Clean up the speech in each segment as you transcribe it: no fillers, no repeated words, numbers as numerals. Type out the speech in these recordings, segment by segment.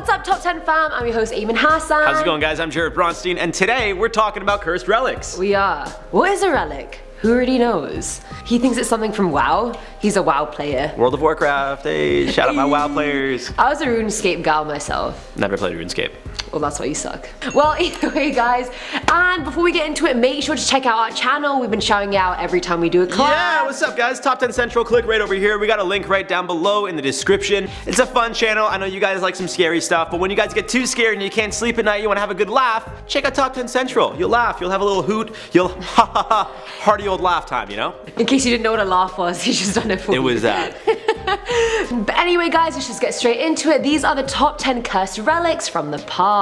What's up, Top 10 fam? I'm your host, Eamon Hassan. How's it going, guys? I'm Jared Bronstein, and today we're talking about cursed relics. We are. What is a relic? Who already knows? He thinks it's something from WoW. He's a WoW player. World of Warcraft, hey, shout out my WoW players. I was a RuneScape gal myself. Never played RuneScape. Well, that's why you suck. Well, either way, guys, and before we get into it, make sure to check out our channel. We've been shouting it out every time we do a collab. Yeah, what's up, guys? Top 10 Central, click right over here. We got a link right down below in the description. It's a fun channel. I know you guys like some scary stuff, but when you guys get too scared and you can't sleep at night, you want to have a good laugh, check out Top 10 Central. You'll laugh, you'll have a little hoot, you'll ha ha ha, hearty old laugh time, you know? In case you didn't know what a laugh was, he's just done it for you. It was that. But anyway, guys, let's just get straight into it. These are the top 10 cursed relics from the past.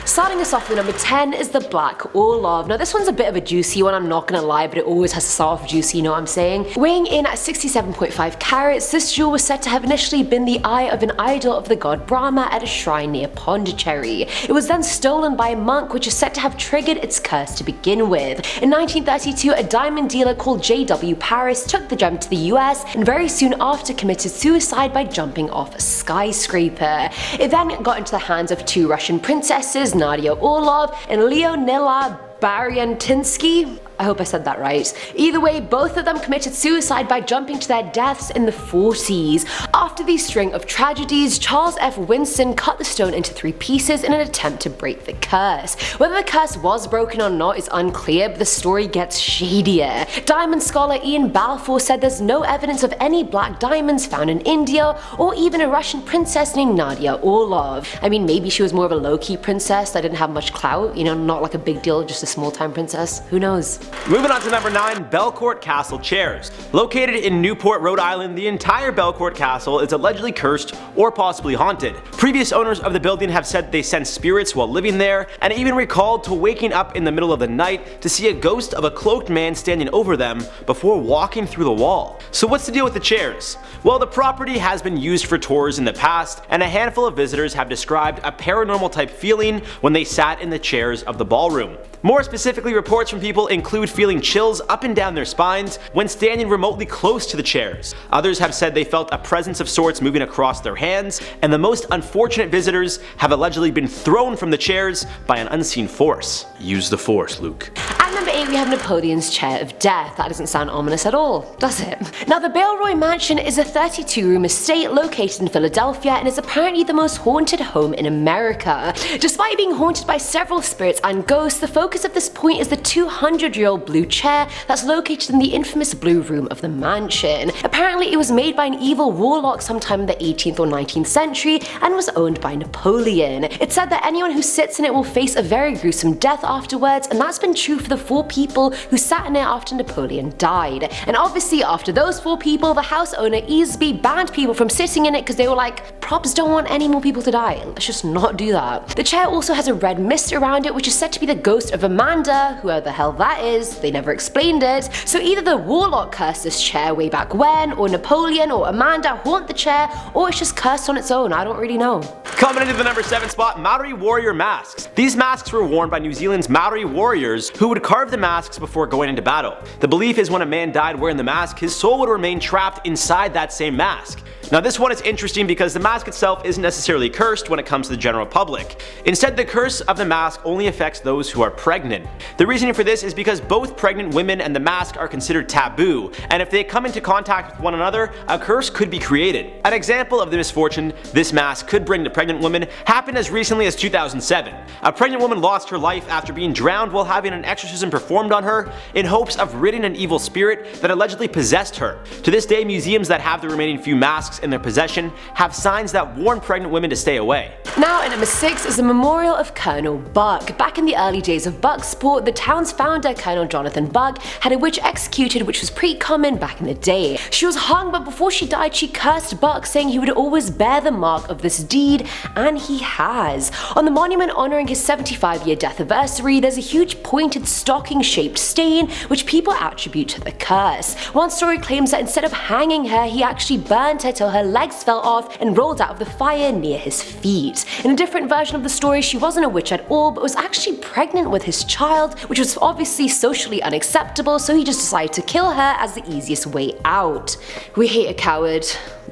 Starting us off with number 10 is the Black ORLOV. Now this one's a bit of a juicy one, I'm not gonna lie, but it always has to start off juicy, you know what I'm saying? Weighing in at 67.5 carats, this jewel was said to have initially been the eye of an idol of the god Brahma at a shrine near Pondicherry. It was then stolen by a monk, which is said to have triggered its curse to begin with. In 1932, a diamond dealer called J.W. Paris took the gem to the US and very soon after committed suicide by jumping off a skyscraper. It then got into the hands of two Russian princesses, Nadia Orlov and Leonila Baryantinsky. I hope I said that right. Either way, both of them committed suicide by jumping to their deaths in the 40s. After the string of tragedies, Charles F. Winston cut the stone into 3 pieces in an attempt to break the curse. Whether the curse was broken or not is unclear, but the story gets shadier. Diamond scholar Ian Balfour said there's no evidence of any black diamonds found in India or even a Russian princess named Nadia Orlov. I mean, maybe she was more of a low-key princess that didn't have much clout, you know, not like a big deal, just a small-time princess. Who knows? Moving on to number 9, Belcourt Castle Chairs. Located in Newport, Rhode Island, the entire Belcourt Castle is allegedly cursed or possibly haunted. Previous owners of the building have said they sensed spirits while living there, and even recalled to waking up in the middle of the night to see a ghost of a cloaked man standing over them before walking through the wall. So what's the deal with the chairs? Well, the property has been used for tours in the past, and a handful of visitors have described a paranormal type feeling when they sat in the chairs of the ballroom. More specifically, reports from people include feeling chills up and down their spines when standing remotely close to the chairs. Others have said they felt a presence of sorts moving across their hands, and the most unfortunate visitors have allegedly been thrown from the chairs by an unseen force. Use the force, Luke. At number 8 we have Napoleon's Chair of Death. That doesn't sound ominous at all, does it? Now the Belroy Mansion is a 32-room estate located in Philadelphia and is apparently the most haunted home in America. Despite being haunted by several spirits and ghosts, the focus of this point is the 200-year-old blue chair that's located in the infamous Blue Room of the mansion. Apparently it was made by an evil warlock sometime in the 18th or 19th century and was owned by Napoleon. It's said that anyone who sits in it will face a very gruesome death afterwards, and that's been true for the 4 people who sat in it after Napoleon died. And obviously after those 4 people, the house owner Easby banned people from sitting in it because they were like, props don't want any more people to die, let's just not do that. The chair also has a red mist around it, which is said to be the ghost of Amanda, whoever the hell that is, they never explained it. So either the warlock cursed this chair way back when, or Napoleon or Amanda haunt the chair, or it's just cursed on its own, I don't really know. Coming into the number 7 spot, Maori warrior masks. These masks were worn by New Zealand's Maori warriors who would carve the masks before going into battle. The belief is when a man died wearing the mask, his soul would remain trapped inside that same mask. Now this one is interesting because the mask itself isn't necessarily cursed when it comes to the general public. Instead, the curse of the mask only affects those who are pregnant. The reasoning for this is because both pregnant women and the mask are considered taboo, and if they come into contact with one another, a curse could be created. An example of the misfortune this mask could bring to pregnant women happened as recently as 2007. A pregnant woman lost her life after being drowned while having an exorcism performed on her in hopes of ridding an evil spirit that allegedly possessed her. To this day, museums that have the remaining few masks in their possession have signs that warn pregnant women to stay away. Now at number 6 is the memorial of Colonel Buck. Back in the early days of Bucksport, the town's founder, Colonel Jonathan Buck, had a witch executed, which was pretty common back in the day. She was hung, but before she died she cursed Buck, saying he would always bear the mark of this deed, and he has. On the monument honoring his 75-year death anniversary, there's a huge pointed stocking-shaped stain which people attribute to the curse. One story claims that instead of hanging her, he actually burned her till until her legs fell off and rolled out of the fire near his feet. In a different version of the story, she wasn't a witch at all, but was actually pregnant with his child, which was obviously socially unacceptable, so he just decided to kill her as the easiest way out. We hate a coward.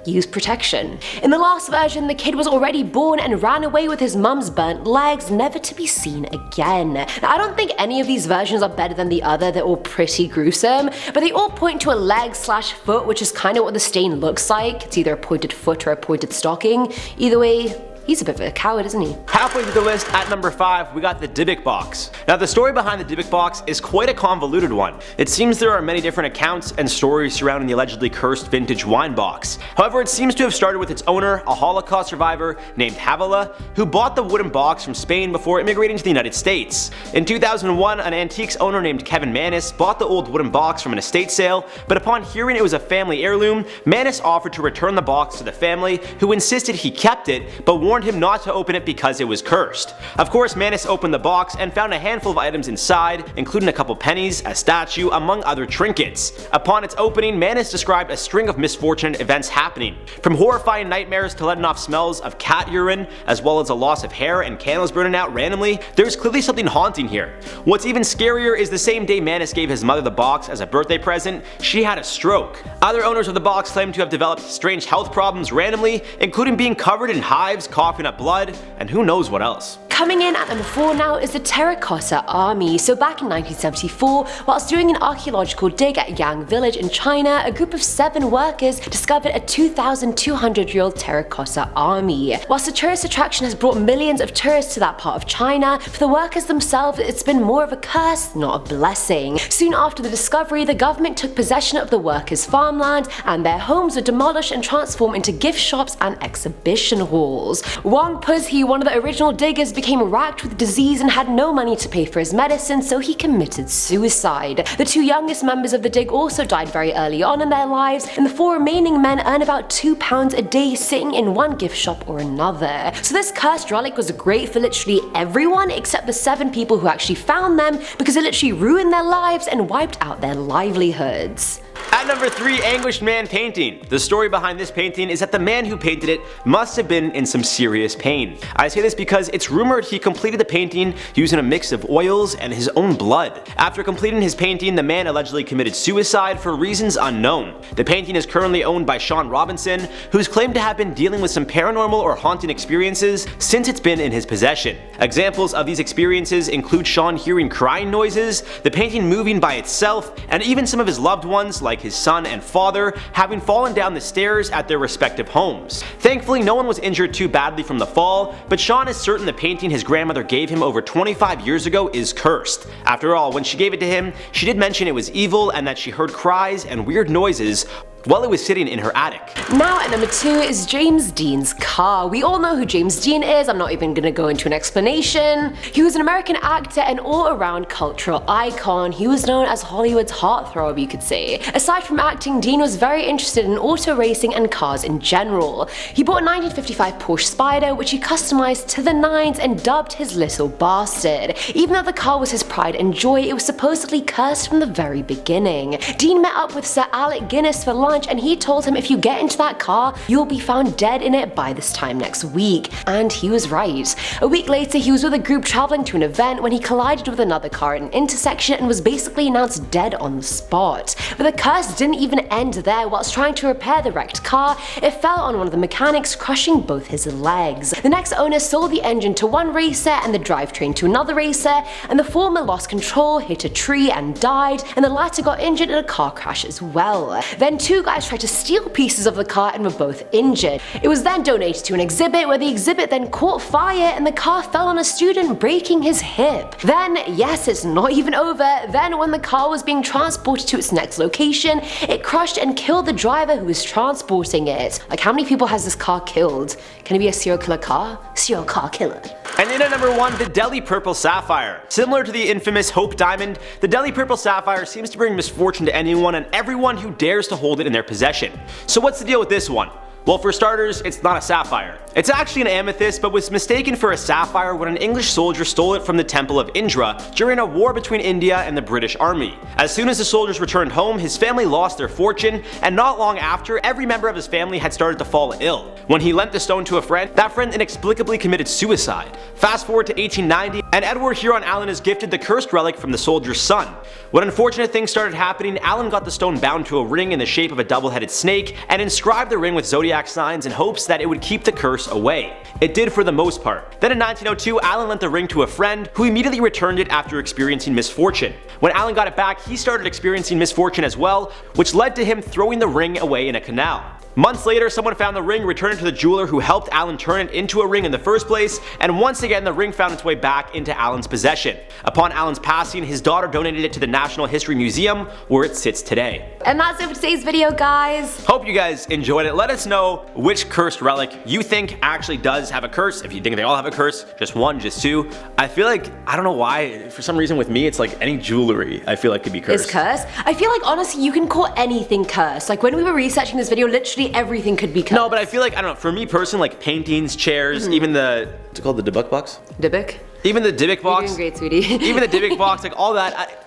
Use protection. In the last version, the kid was already born and ran away with his mum's burnt legs, never to be seen again. Now, I don't think any of these versions are better than the other, they're all pretty gruesome, but they all point to a leg/foot, which is kind of what the stain looks like. It's either a pointed foot or a pointed stocking. Either way, he's a bit of a coward, isn't he? Halfway through the list, at number 5, we got the DYBBUK box. Now, the story behind the DYBBUK box is quite a convoluted one. It seems there are many different accounts and stories surrounding the allegedly cursed vintage wine box. However, it seems to have started with its owner, a Holocaust survivor named Havala, who bought the wooden box from Spain before immigrating to the United States. In 2001, an antiques owner named Kevin Manis bought the old wooden box from an estate sale, but upon hearing it was a family heirloom, Manis offered to return the box to the family, who insisted he kept it, but warned him not to open it because it was cursed. Of course, Manis opened the box and found a handful of items inside, including a couple pennies, a statue, among other trinkets. Upon its opening, Manis described a string of misfortunate events happening, from horrifying nightmares to letting off smells of cat urine, as well as a loss of hair and candles burning out randomly. There's clearly something haunting here. What's even scarier is the same day Manis gave his mother the box as a birthday present, she had a stroke. Other owners of the box claim to have developed strange health problems randomly, including being covered in hives, coughing up blood, and who knows what else. Coming in at number 4 now is the Terracotta Army. So back in 1974, whilst doing an archaeological dig at Yang Village in China, a group of 7 workers discovered a 2,200-year-old terracotta army. Whilst the tourist attraction has brought millions of tourists to that part of China, for the workers themselves it's been more of a curse, not a blessing. Soon after the discovery, the government took possession of the workers' farmland and their homes were demolished and transformed into gift shops and exhibition halls. Wang Puzhi, one of the original diggers, became racked with disease and had no money to pay for his medicine, so he committed suicide. The 2 youngest members of the dig also died very early on in their lives, and the 4 remaining men earn about £2 a day sitting in one gift shop or another. So this cursed relic was great for literally everyone except the 7 people who actually found them, because it literally ruined their lives and wiped out their livelihoods. At number 3, Anguished Man painting. The story behind this painting is that the man who painted it must have been in some serious pain. I say this because it's rumored he completed the painting using a mix of oils and his own blood. After completing his painting, the man allegedly committed suicide for reasons unknown. The painting is currently owned by Sean Robinson, who's claimed to have been dealing with some paranormal or haunting experiences since it's been in his possession. Examples of these experiences include Sean hearing crying noises, the painting moving by itself, and even some of his loved ones like his son and father having fallen down the stairs at their respective homes. Thankfully, no one was injured too badly from the fall, but Sean is certain the painting his grandmother gave him over 25 years ago is cursed. After all, when she gave it to him, she did mention it was evil and that she heard cries and weird noises while it was sitting in her attic. Now at number 2 is James Dean's car. We all know who James Dean is, I'm not even gonna go into an explanation. He was an American actor and all-around cultural icon. He was known as Hollywood's heartthrob, you could say. Aside from acting, Dean was very interested in auto racing and cars in general. He bought a 1955 Porsche Spyder, which he customized to the nines and dubbed his little bastard. Even though the car was his pride and joy, it was supposedly cursed from the very beginning. Dean met up with Sir Alec Guinness for lunch, and he told him if you get into that car, you'll be found dead in it by this time next week. And he was right. A week later, he was with a group traveling to an event when he collided with another car at an intersection and was basically announced dead on the spot. But the curse didn't even end there. Whilst trying to repair the wrecked car, it fell on one of the mechanics, crushing both his legs. The next owner sold the engine to one racer and the drivetrain to another racer, and the former lost control, hit a tree and died, and the latter got injured in a car crash as well. Then 2 guys tried to steal pieces of the car and were both injured. It was then donated to an exhibit, where the exhibit then caught fire and the car fell on a student, breaking his hip. Then, yes, it's not even over, then when the car was being transported to its next location, it crushed and killed the driver who was transporting it. Like, how many people has this car killed? Can it be a serial killer car? Serial car killer. And in at number 1, the Delhi Purple Sapphire. Similar to the infamous Hope Diamond, the Delhi Purple Sapphire seems to bring misfortune to anyone and everyone who dares to hold it in their possession. So what's the deal with this one? Well, for starters, it's not a sapphire. It's actually an amethyst, but was mistaken for a sapphire when an English soldier stole it from the Temple of Indra during a war between India and the British Army. As soon as the soldiers returned home, his family lost their fortune, and not long after, every member of his family had started to fall ill. When he lent the stone to a friend, that friend inexplicably committed suicide. Fast forward to 1890, and Edward here on Alan is gifted the cursed relic from the soldier's son. When unfortunate things started happening, Alan got the stone bound to a ring in the shape of a double-headed snake and inscribed the ring with zodiac signs in hopes that it would keep the curse away. It did for the most part. Then in 1902, Alan lent the ring to a friend who immediately returned it after experiencing misfortune. When Alan got it back, he started experiencing misfortune as well, which led to him throwing the ring away in a canal. Months later, someone found the ring, returned it to the jeweler who helped Alan turn it into a ring in the first place, and once again the ring found its way back into Alan's possession. Upon Alan's passing, his daughter donated it to the National History Museum, where it sits today. And that's it for today's video, guys. Hope you guys enjoyed it. Let us know which cursed relic you think actually does have a curse. If you think they all have a curse, just one, just two. I feel like, I don't know why, for some reason with me, it's like any jewelry I feel like could be cursed. Is cursed? I feel like honestly you can call anything cursed. Like when we were researching this video, literally everything could be cursed. No, but I feel like, I don't know, for me personally, like paintings, chairs, even the, what's it called, the DYBBUK box? DYBBUK? Even the DYBBUK box. You're doing great, sweetie. Even the DYBBUK box, like all that,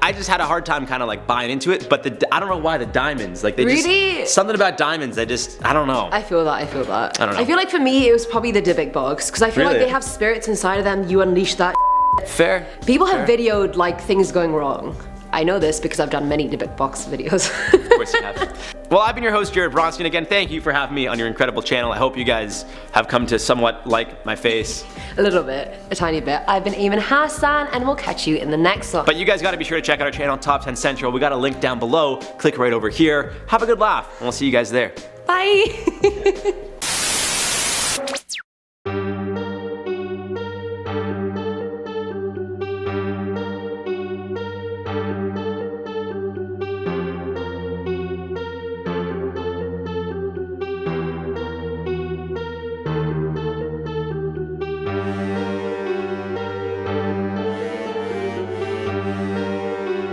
I just had a hard time kind of like buying into it, but I don't know why the diamonds, like they really? just, something about diamonds, I don't know. I feel that, I feel that. I don't know. I feel like for me it was probably the DYBBUK box, because I feel like they have spirits inside of them, you unleash that. Fair. People have videoed like things going wrong. I know this because I've done many DYBBUK box videos. Of course you have. Well, I've been your host, Jared Bronstein. Again, thank you for having me on your incredible channel. I hope you guys have come to somewhat like my face. A little bit, a tiny bit. I've been Eamon Hassan, and we'll catch you in the next one. But you guys gotta be sure to check out our channel, Top 10 Central. We got a link down below. Click right over here. Have a good laugh, and we'll see you guys there. Bye.